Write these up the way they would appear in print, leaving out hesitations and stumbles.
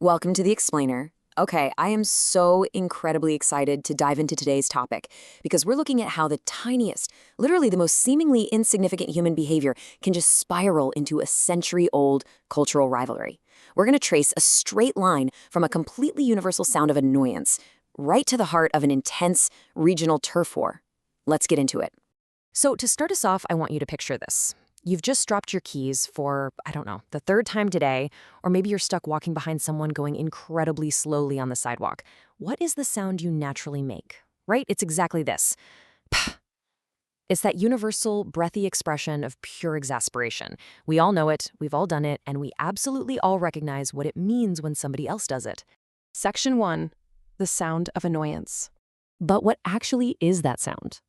Welcome to the Explainer. Okay, I am so incredibly excited to dive into today's topic because we're looking at how the tiniest, literally the most seemingly insignificant human behavior can just spiral into a century-old cultural rivalry. We're going to trace a straight line from a completely universal sound of annoyance right to the heart of an intense regional turf war. Let's get into it. So to start us off, I want you to picture this. You've just dropped your keys for, I don't know, the third time today, or maybe you're stuck walking behind someone going incredibly slowly on the sidewalk. What is the sound you naturally make? Right? It's exactly this. It's that universal, breathy expression of pure exasperation. We all know it, we've all done it, and we absolutely all recognize what it means when somebody else does it. Section 1. The sound of annoyance. But what actually is that sound?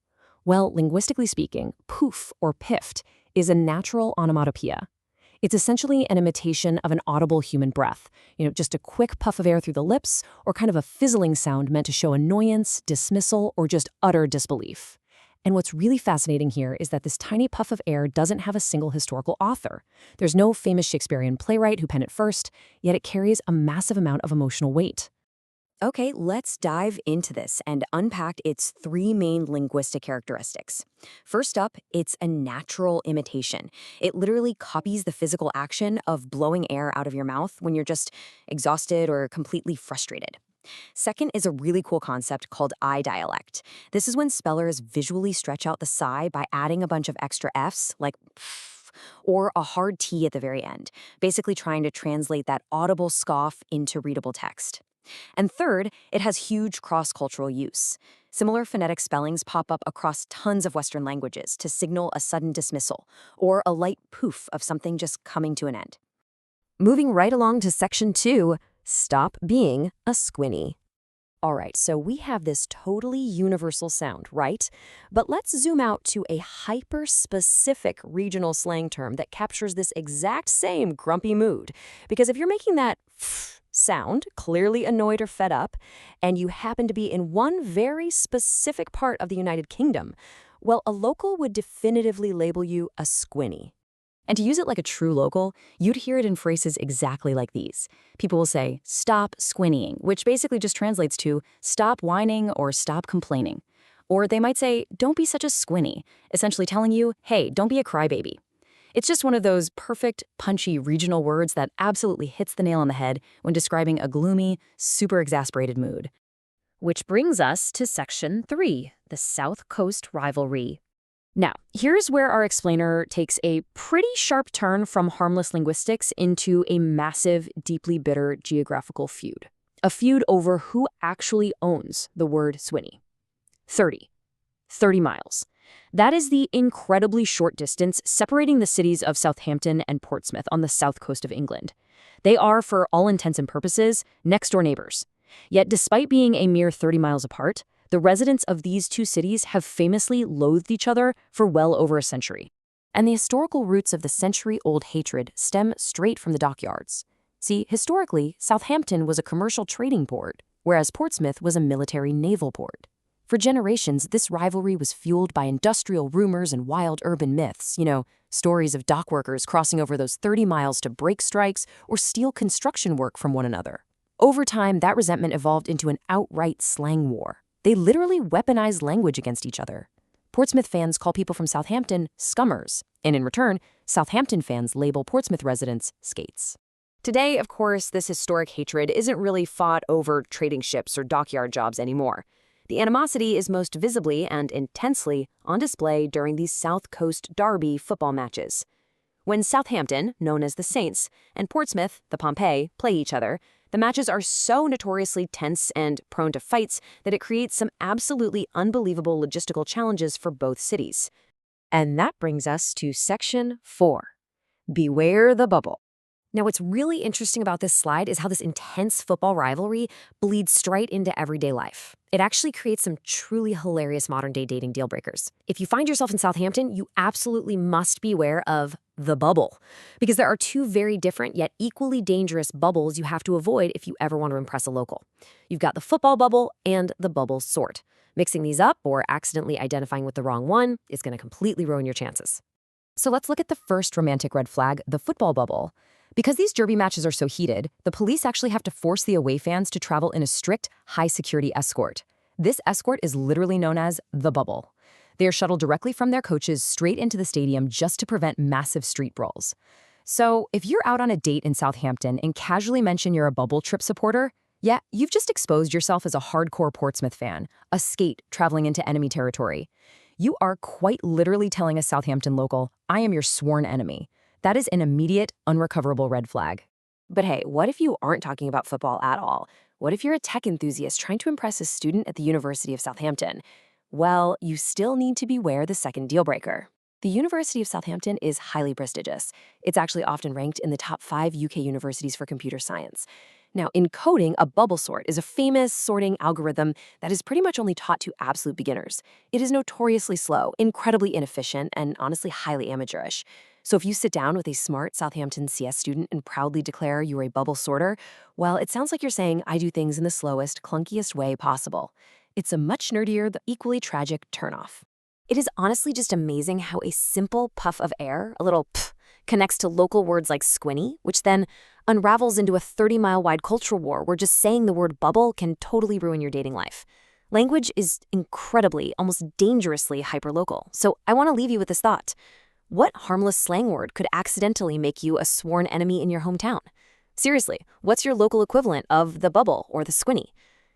Well, linguistically speaking, poof or piffed is a natural onomatopoeia. It's essentially an imitation of an audible human breath, just a quick puff of air through the lips or kind of a fizzling sound meant to show annoyance, dismissal, or just utter disbelief. And what's really fascinating here is that this tiny puff of air doesn't have a single historical author. There's no famous Shakespearean playwright who penned it first, yet it carries a massive amount of emotional weight. Okay, let's dive into this and unpack its three main linguistic characteristics. First up, it's a natural imitation. It literally copies the physical action of blowing air out of your mouth when you're just exhausted or completely frustrated. Second is a really cool concept called eye dialect. This is when spellers visually stretch out the sigh by adding a bunch of extra Fs, like pff, or a hard T at the very end, basically trying to translate that audible scoff into readable text. And third, it has huge cross-cultural use. Similar phonetic spellings pop up across tons of Western languages to signal a sudden dismissal or a light poof of something just coming to an end. Moving right along to section 2, stop being a squinny. All right, so we have this totally universal sound, right? But let's zoom out to a hyper-specific regional slang term that captures this exact same grumpy mood. Because if you're making that sound, clearly annoyed or fed up, and you happen to be in one very specific part of the United Kingdom, well, a local would definitively label you a squinny. And to use it like a true local, you'd hear it in phrases exactly like these. People will say, stop squinnying, which basically just translates to stop whining or stop complaining. Or they might say, don't be such a squinny, essentially telling you, hey, don't be a crybaby. It's just one of those perfect, punchy regional words that absolutely hits the nail on the head when describing a gloomy, super exasperated mood. Which brings us to section 3, the South Coast rivalry. Now, here's where our explainer takes a pretty sharp turn from harmless linguistics into a massive, deeply bitter geographical feud. A feud over who actually owns the word swinny. 30 miles. That is the incredibly short distance separating the cities of Southampton and Portsmouth on the south coast of England. They are, for all intents and purposes, next-door neighbors. Yet despite being a mere 30 miles apart, the residents of these two cities have famously loathed each other for well over a century. And the historical roots of the century-old hatred stem straight from the dockyards. See, historically, Southampton was a commercial trading port, whereas Portsmouth was a military naval port. For generations, this rivalry was fueled by industrial rumors and wild urban myths, stories of dock workers crossing over those 30 miles to break strikes or steal construction work from one another. Over time, that resentment evolved into an outright slang war. They literally weaponized language against each other. Portsmouth fans call people from Southampton scummers, and in return, Southampton fans label Portsmouth residents skates. Today, of course, this historic hatred isn't really fought over trading ships or dockyard jobs anymore. The animosity is most visibly and intensely on display during these South Coast Derby football matches. When Southampton, known as the Saints, and Portsmouth, the Pompey, play each other, the matches are so notoriously tense and prone to fights that it creates some absolutely unbelievable logistical challenges for both cities. And that brings us to section 4. Beware the bubble. Now, what's really interesting about this slide is how this intense football rivalry bleeds straight into everyday life. It actually creates some truly hilarious modern-day dating deal breakers. If you find yourself in Southampton, you absolutely must be aware of the bubble, because there are two very different yet equally dangerous bubbles you have to avoid if you ever want to impress a local. You've got the football bubble and the bubble sort. Mixing these up or accidentally identifying with the wrong one is going to completely ruin your chances. So let's look at the first romantic red flag, the football bubble. Because these derby matches are so heated, the police actually have to force the away fans to travel in a strict, high-security escort. This escort is literally known as the bubble. They are shuttled directly from their coaches straight into the stadium just to prevent massive street brawls. So, if you're out on a date in Southampton and casually mention you're a bubble trip supporter, yeah, you've just exposed yourself as a hardcore Portsmouth fan, a skate traveling into enemy territory. You are quite literally telling a Southampton local, I am your sworn enemy. That is an immediate, unrecoverable red flag. But hey, what if you aren't talking about football at all? What if you're a tech enthusiast trying to impress a student at the University of Southampton? Well, you still need to beware the second deal breaker. The University of Southampton is highly prestigious. It's actually often ranked in the top 5 UK universities for computer science. Now, in coding, a bubble sort is a famous sorting algorithm that is pretty much only taught to absolute beginners. It is notoriously slow, incredibly inefficient, and honestly highly amateurish. So if you sit down with a smart Southampton CS student and proudly declare you're a bubble sorter, well, it sounds like you're saying I do things in the slowest, clunkiest way possible. It's a much nerdier, but equally tragic turnoff. It is honestly just amazing how a simple puff of air, a little pff, connects to local words like squinny, which then unravels into a 30-mile-wide cultural war where just saying the word bubble can totally ruin your dating life. Language is incredibly, almost dangerously hyperlocal. So I want to leave you with this thought. What harmless slang word could accidentally make you a sworn enemy in your hometown? Seriously, what's your local equivalent of the bubble or the squinny?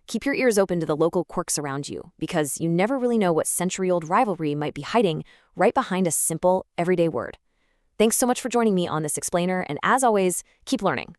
Keep your ears open to the local quirks around you, because you never really know what century-old rivalry might be hiding right behind a simple, everyday word. Thanks so much for joining me on this explainer, and as always, keep learning.